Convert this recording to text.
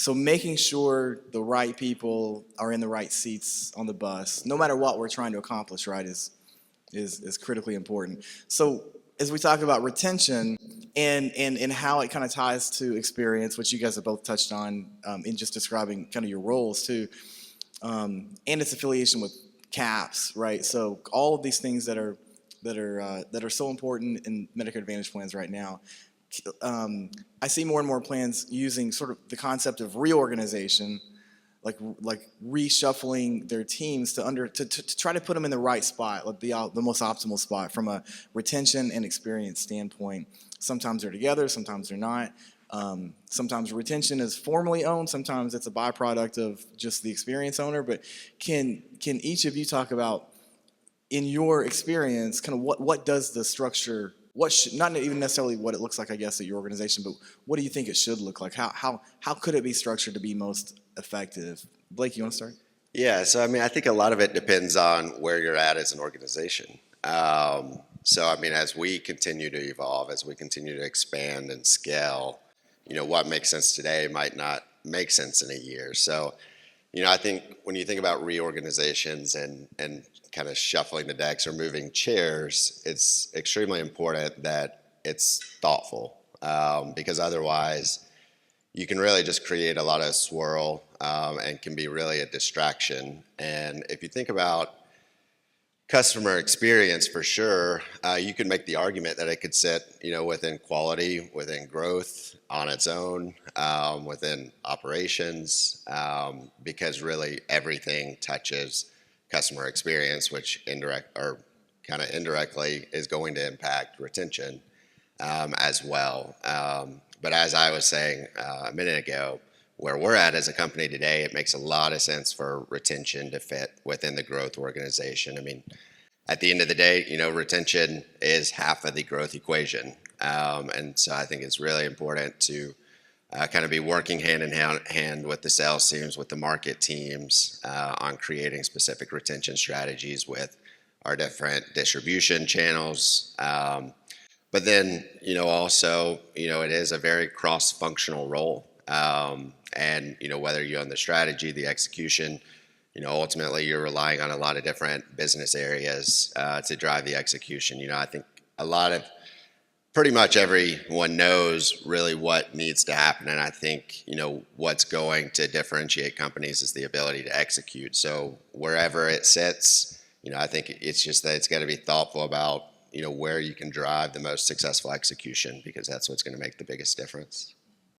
So making sure the right people are in the right seats on the bus, no matter what we're trying to accomplish, right, is critically important. So as we talk about retention and how it kind of ties to experience, which you guys have both touched on in just describing kind of your roles too, and its affiliation with CAHPS, right? So all of these things that are so important in Medicare Advantage plans right now. I see more and more plans using sort of the concept of reorganization, like reshuffling their teams to try to put them in the right spot, like the most optimal spot from a retention and experience standpoint. Sometimes they're together, sometimes they're not. Sometimes retention is formally owned, sometimes it's a byproduct of just the experience owner. But can each of you talk about, in your experience, kind of what does the structure, not even necessarily what it looks like, I guess, at your organization, but what do you think it should look like? How could it be structured to be most effective? Blake, you want to start? Yeah, so I mean, I think a lot of it depends on where you're at as an organization. So I mean, as we continue to evolve, as we continue to expand and scale, what makes sense today might not make sense in a year. So, I think when you think about reorganizations and kind of shuffling the decks or moving chairs, it's extremely important that it's thoughtful, because otherwise you can really just create a lot of swirl, and can be really a distraction. And if you think about customer experience, for sure, you can make the argument that it could sit, within quality, within growth on its own, within operations, because really everything touches customer experience, which indirectly is going to impact retention, as well. But as I was saying a minute ago, where we're at as a company today, it makes a lot of sense for retention to fit within the growth organization. I mean, at the end of the day, retention is half of the growth equation. And so I think it's really important to kind of be working hand in hand with the sales teams, with the market teams, on creating specific retention strategies with our different distribution channels. But then, also, it is a very cross-functional role. And, whether you're on the strategy, the execution, ultimately you're relying on a lot of different business areas to drive the execution. I think pretty much everyone knows really what needs to happen. And I think, what's going to differentiate companies is the ability to execute. So wherever it sits, I think it's just that it's got to be thoughtful about, where you can drive the most successful execution, because that's what's going to make the biggest difference.